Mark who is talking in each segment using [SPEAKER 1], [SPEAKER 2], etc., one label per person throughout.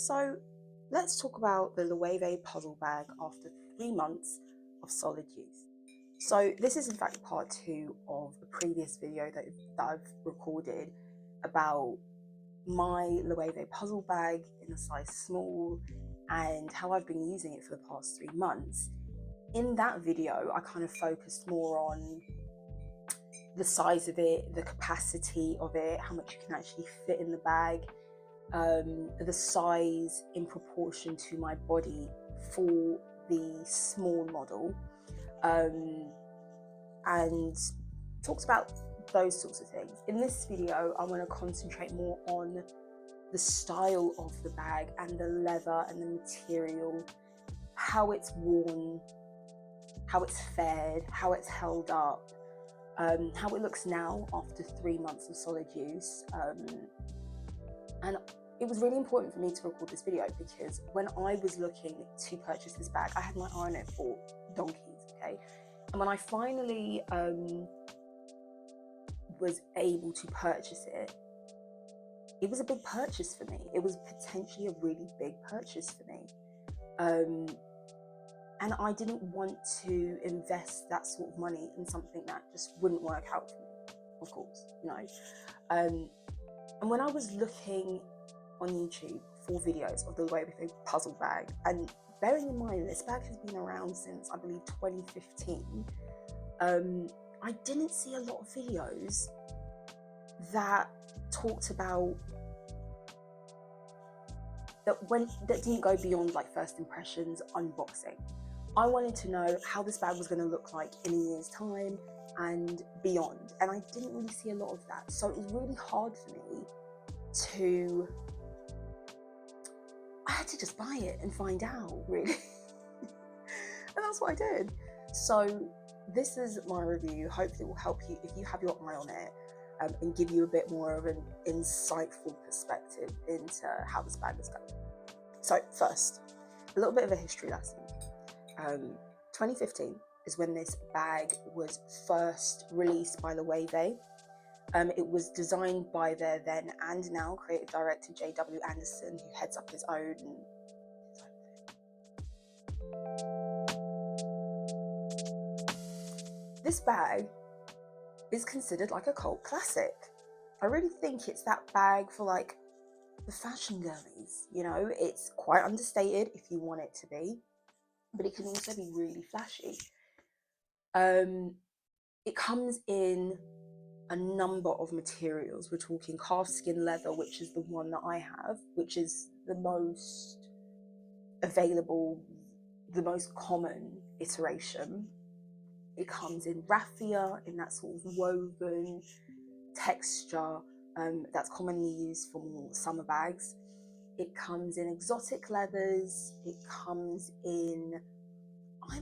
[SPEAKER 1] So let's talk about the Loewe Puzzle bag after 3 months of solid use. So this is in fact part 2 of a previous video that I've recorded about my Loewe Puzzle bag in a size small and how I've been using it for the past 3 months. In that video, I kind of focused more on the size of it, the capacity of it, how much you can actually fit in the bag, the size in proportion to my body for the small model, and talks about those sorts of things. In this video, I want to concentrate more on the style of the bag and the leather and the material, how it's worn, how it's fared, how it's held up, how it looks now after 3 months of solid use. And it was really important for me to record this video because when I was looking to purchase this bag, I had my eye on it for donkeys, okay? And when I finally was able to purchase it, it was a big purchase for me. It was potentially a really big purchase for me. And I didn't want to invest that sort of money in something that just wouldn't work out for me, of course, you know. And when I was looking on YouTube for videos of the Loewe Puzzle bag, and bearing in mind this bag has been around since I believe 2015, I didn't see a lot of videos that talked about that didn't go beyond like first impressions, unboxing. I wanted to know how this bag was going to look like in a year's time and beyond, and I didn't really see a lot of that, so it was really hard for me to I had to just buy it and find out, really. And that's what I did. So this is my review. Hopefully it will help you if you have your eye on it, and give you a bit more of an insightful perspective into how this bag is going. So first, a little bit of a history lesson. 2015 is when this bag was first released by Loewe. It was designed by their then and now creative director J.W. Anderson, who heads up his own thing. This bag is considered like a cult classic. I really think it's that bag for like the fashion girlies, you know. It's quite understated if you want it to be, but it can also be really flashy. It comes in a number of materials. We're talking calfskin leather, which is the one that I have, which is the most available, the most common iteration. It comes in raffia, in that sort of woven texture that's commonly used for more summer bags. It comes in exotic leathers. It comes in, I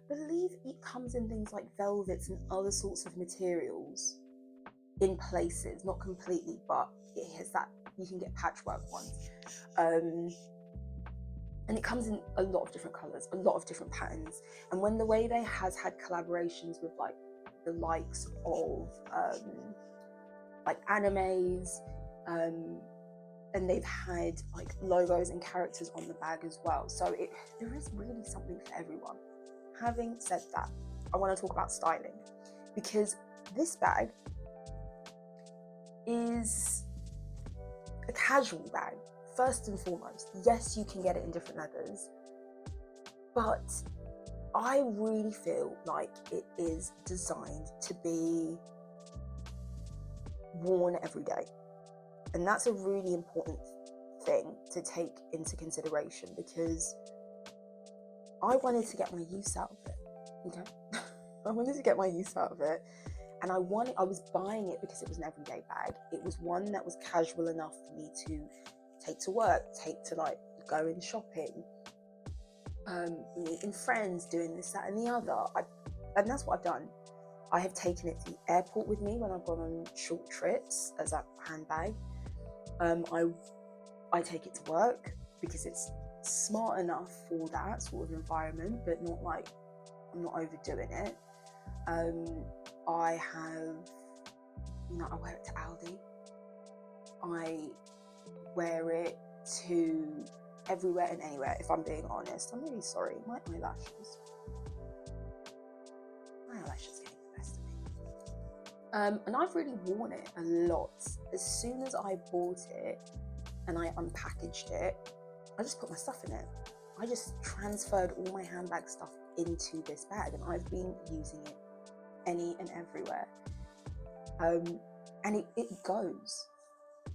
[SPEAKER 1] believe it comes in things like velvets and other sorts of materials in places, not completely, but it has that, you can get patchwork ones. And it comes in a lot of different colors, a lot of different patterns. And when Loewe has had collaborations with like the likes of like animes, and they've had like logos and characters on the bag as well. So there is really something for everyone. Having said that, I want to talk about styling, because this bag is a casual bag, first and foremost. Yes, you can get it in different leathers, but I really feel like it is designed to be worn every day. And that's a really important thing to take into consideration, because I wanted to get my use out of it, okay? I wanted to get my use out of it. And I was buying it because it was an everyday bag. It was one that was casual enough for me to take to work, take to like going shopping, meeting friends, doing this, that, and the other. And that's what I've done. I have taken it to the airport with me when I've gone on short trips as a handbag. I take it to work because it's smart enough for that sort of environment, but not like, I'm not overdoing it. I have, you know, I wear it to Aldi. I wear it to everywhere and anywhere, if I'm being honest. I'm really sorry, my eyelashes getting the best of me. And I've really worn it a lot. As soon as I bought it and I unpackaged it, I just put my stuff in it. I just transferred all my handbag stuff into this bag, and I've been using it any and everywhere. And it goes.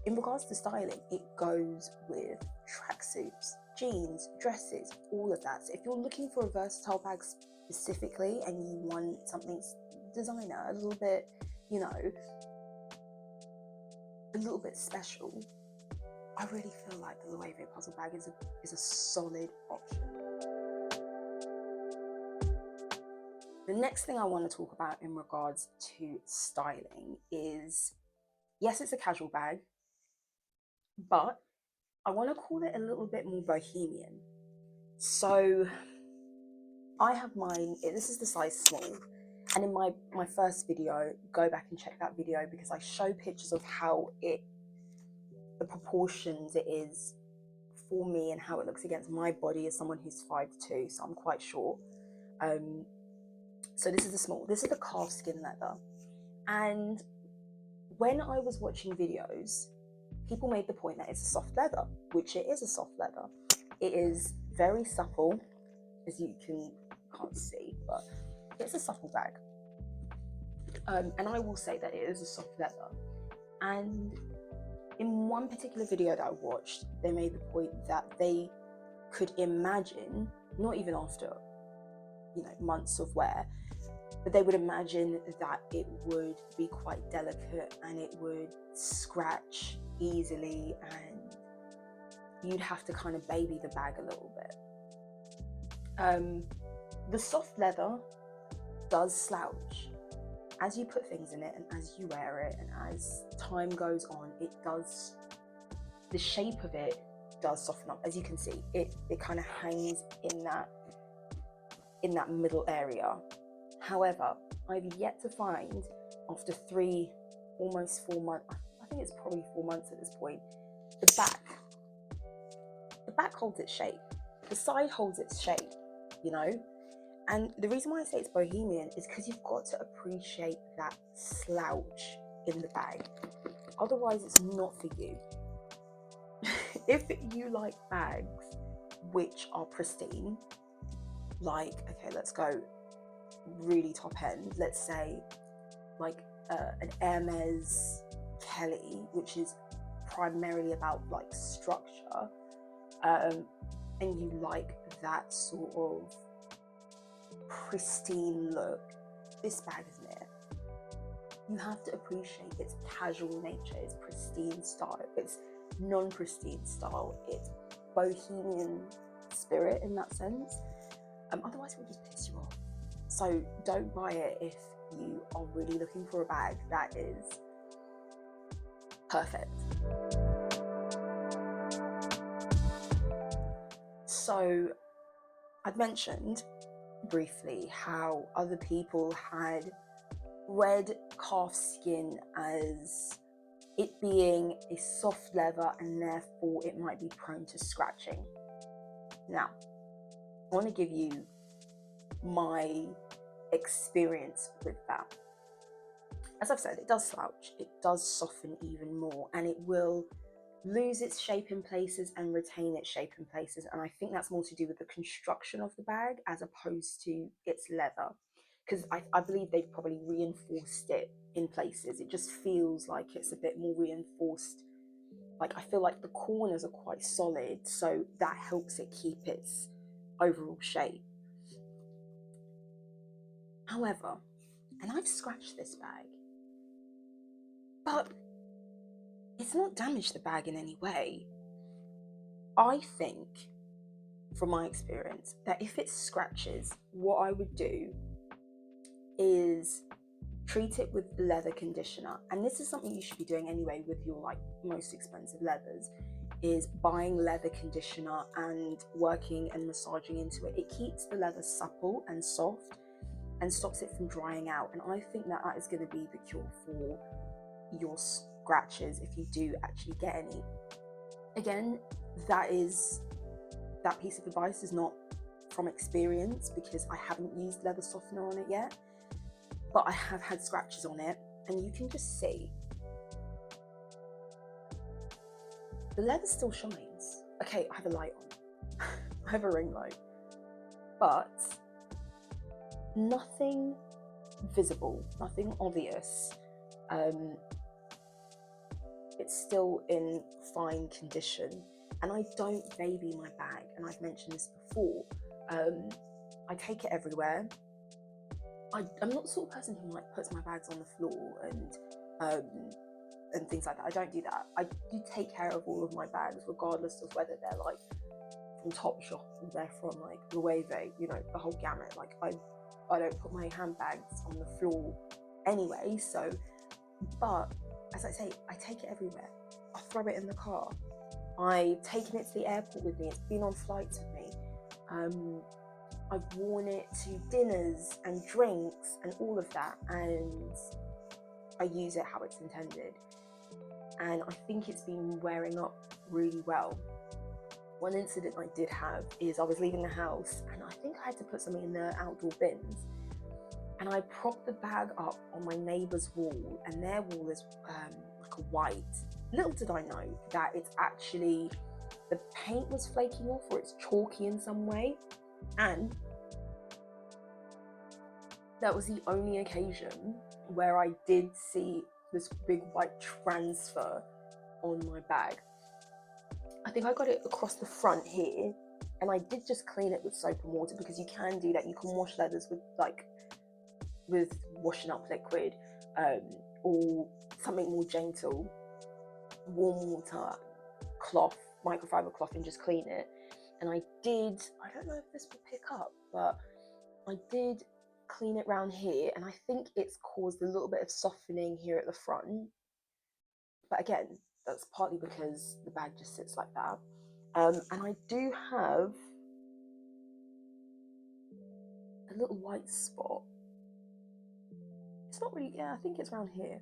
[SPEAKER 1] In regards to styling, it goes with tracksuits, jeans, dresses, all of that. So if you're looking for a versatile bag specifically and you want something designer, a little bit, you know, a little bit special, I really feel like the Loewe Puzzle bag is a solid option. The next thing I want to talk about in regards to styling is, yes, it's a casual bag, but I want to call it a little bit more bohemian. So I have mine, this is the size small, and in my first video, go back and check that video because I show pictures of how the proportions it is for me and how it looks against my body as someone who's 5'2", so I'm quite short. So this is the small, this is the calf skin leather. And when I was watching videos, people made the point that it's a soft leather, which it is a soft leather. It is very supple, as you can't see, but it's a supple bag. And I will say that it is a soft leather. And in one particular video that I watched, they made the point that they could imagine, not even after, you know, months of wear, but they would imagine that it would be quite delicate and it would scratch easily and you'd have to kind of baby the bag a little bit. The soft leather does slouch. As you put things in it and as you wear it and as time goes on, the shape of it does soften up. As you can see, it kind of hangs in that middle area. However, I've yet to find, after almost 4 months, I think it's probably 4 months at this point, the back holds its shape. The side holds its shape, you know? And the reason why I say it's bohemian is because you've got to appreciate that slouch in the bag. Otherwise, it's not for you. If you like bags which are pristine, like, okay, let's go really top end. Let's say like an Hermes Kelly, which is primarily about like structure, and you like that sort of pristine look, this bag isn't it. You have to appreciate its casual nature, its pristine style, its non-pristine style, its bohemian spirit in that sense. Otherwise it will just piss you off. So don't buy it if you are really looking for a bag that is perfect. So I'd mentioned briefly how other people had read calf skin as it being a soft leather and therefore it might be prone to scratching. Now, I want to give you my experience with that. As I've said, it does slouch, it does soften even more, and it will lose its shape in places and retain its shape in places. And I think that's more to do with the construction of the bag as opposed to its leather, because I believe they've probably reinforced it in places. It just feels like it's a bit more reinforced. Like, I feel like the corners are quite solid, so that helps it keep its overall shape. However, and I've scratched this bag, but it's not damaged the bag in any way. I think, from my experience, that if it scratches, what I would do is treat it with leather conditioner. And this is something you should be doing anyway with your like most expensive leathers, is buying leather conditioner and working and massaging into it. It keeps the leather supple and soft and stops it from drying out. And I think that is going to be the cure for your scratches if you do actually get any. Again, that piece of advice is not from experience, because I haven't used leather softener on it yet, but I have had scratches on it, and you can just see the leather still shines. Okay, I have a light on. I have a ring light, but nothing visible, nothing obvious. It's still in fine condition, and I don't baby my bag, and I've mentioned this before. I take it everywhere. I'm not the sort of person who like puts my bags on the floor and things like that. I don't do that. I do take care of all of my bags, regardless of whether they're like from Topshop or they're from like Loewe, you know, the whole gamut. Like I don't put my handbags on the floor anyway. So, but as I say, I take it everywhere. I throw it in the car. I've taken it to the airport with me. It's been on flights with me. I've worn it to dinners and drinks and all of that, and I use it how it's intended. And I think it's been wearing up really well. One incident I did have is I was leaving the house, and I think I had to put something in the outdoor bins, and I propped the bag up on my neighbour's wall, and their wall is like a white. Little did I know that it's actually, the paint was flaking off, or it's chalky in some way, and that was the only occasion where I did see this big white transfer on my bag. I think I got it across the front here, and I did just clean it with soap and water, because you can do that. You can wash leathers with washing up liquid, or something more gentle, warm water, cloth, microfiber cloth, and just clean it. And I don't know if this will pick up, but I did clean it round here, and I think it's caused a little bit of softening here at the front. But again, that's partly because the bag just sits like that. And I do have a little white spot. It's not really, yeah, I think it's around here.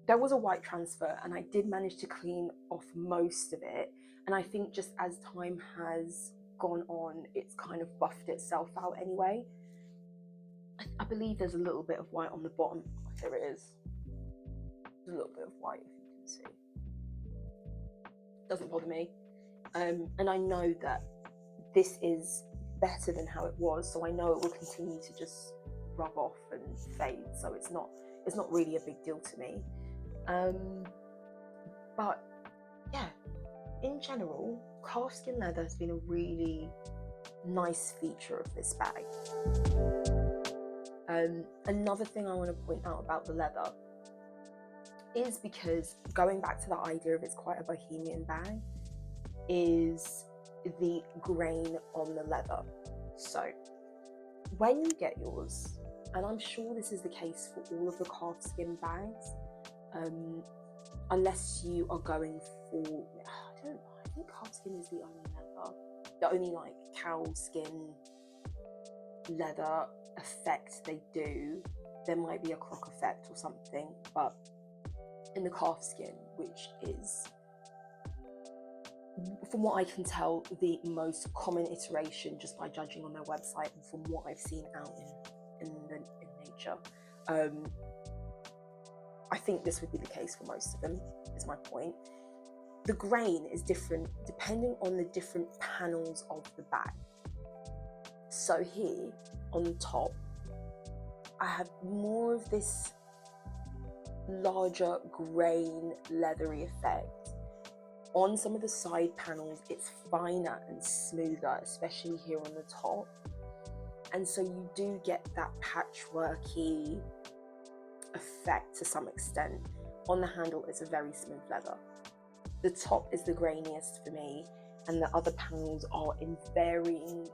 [SPEAKER 1] There was a white transfer, and I did manage to clean off most of it. And I think just as time has gone on, it's kind of buffed itself out anyway. I believe there's a little bit of white on the bottom. Here it is. There's a little bit of white, if you can see. Doesn't bother me. And I know that this is better than how it was, so I know it will continue to just rub off and fade, so it's not really a big deal to me. But yeah, in general, calfskin leather has been a really nice feature of this bag. Another thing I want to point out about the leather is, because going back to the idea of it's quite a bohemian bag, is the grain on the leather. So when you get yours, and I'm sure this is the case for all of the calfskin bags, unless you are going for, I think calfskin is the only like cow skin leather effect they do. There might be a croc effect or something, but in the calfskin, which is, from what I can tell, the most common iteration, just by judging on their website and from what I've seen out in nature, I think this would be the case for most of them, is my point. The grain is different depending on the different panels of the bag. So here on the top, I have more of this larger grain leathery effect. On some of the side panels, it's finer and smoother, especially here on the top. And so you do get that patchworky effect to some extent. On the handle, it's a very smooth leather. The top is the grainiest for me, and the other panels are in varying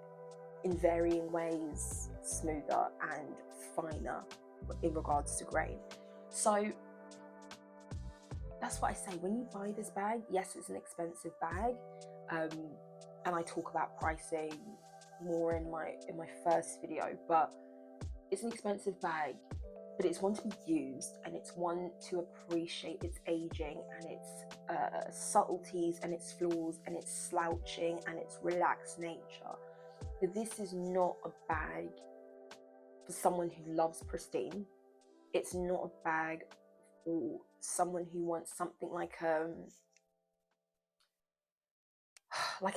[SPEAKER 1] ways smoother and finer in regards to grain. So that's what I say, when you buy this bag, yes, it's an expensive bag, and I talk about pricing more in my first video, but it's an expensive bag, but it's one to be used, and it's one to appreciate its aging and its subtleties and its flaws and its slouching and its relaxed nature. This is not a bag for someone who loves pristine. It's not a bag for someone who wants something like an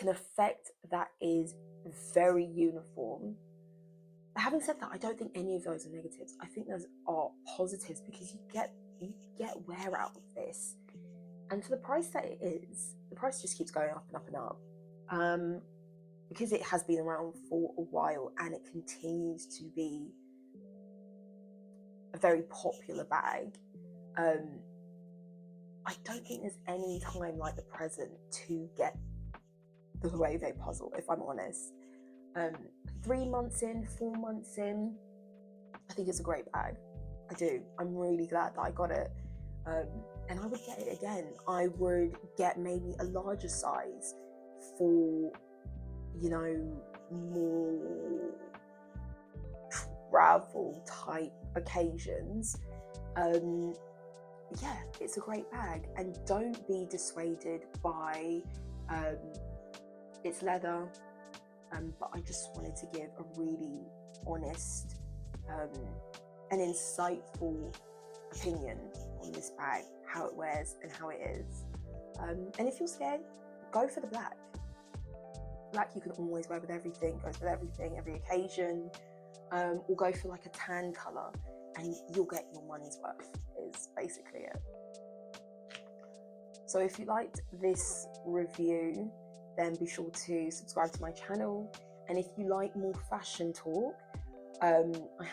[SPEAKER 1] effect that is very uniform. Having said that, I don't think any of those are negatives. I think those are positives, because you get wear out of this. And for the price that it is, the price just keeps going up and up and up. Because it has been around for a while and it continues to be a very popular bag, I don't think there's any time like the present to get the Loewe Puzzle, if I'm honest. 3 months in, 4 months in, I think it's a great bag. I do. I'm really glad that I got it. And I would get it again. I would get maybe a larger size for, you know, more travel type occasions. Yeah, it's a great bag, and don't be dissuaded by its leather. But I just wanted to give a really honest and insightful opinion on this bag, how it wears and how it is. And if you're scared, go for the black. Black you can always wear with everything, goes with everything, every occasion. Or go for like a tan colour and you'll get your money's worth, is basically it. So if you liked this review, then be sure to subscribe to my channel. And if you like more fashion talk, I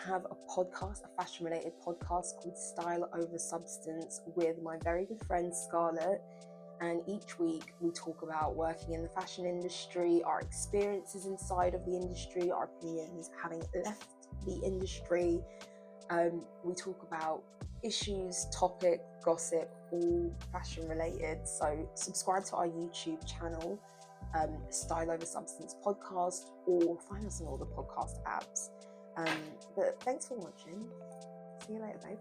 [SPEAKER 1] have a podcast, a fashion related podcast called Style Over Substance with my very good friend Scarlett. And each week we talk about working in the fashion industry, our experiences inside of the industry, our opinions having left the industry. We talk about issues, topic, gossip, all fashion related. So subscribe to our YouTube channel, Style Over Substance podcast, or find us on all the podcast apps. But thanks for watching. See you later, babe.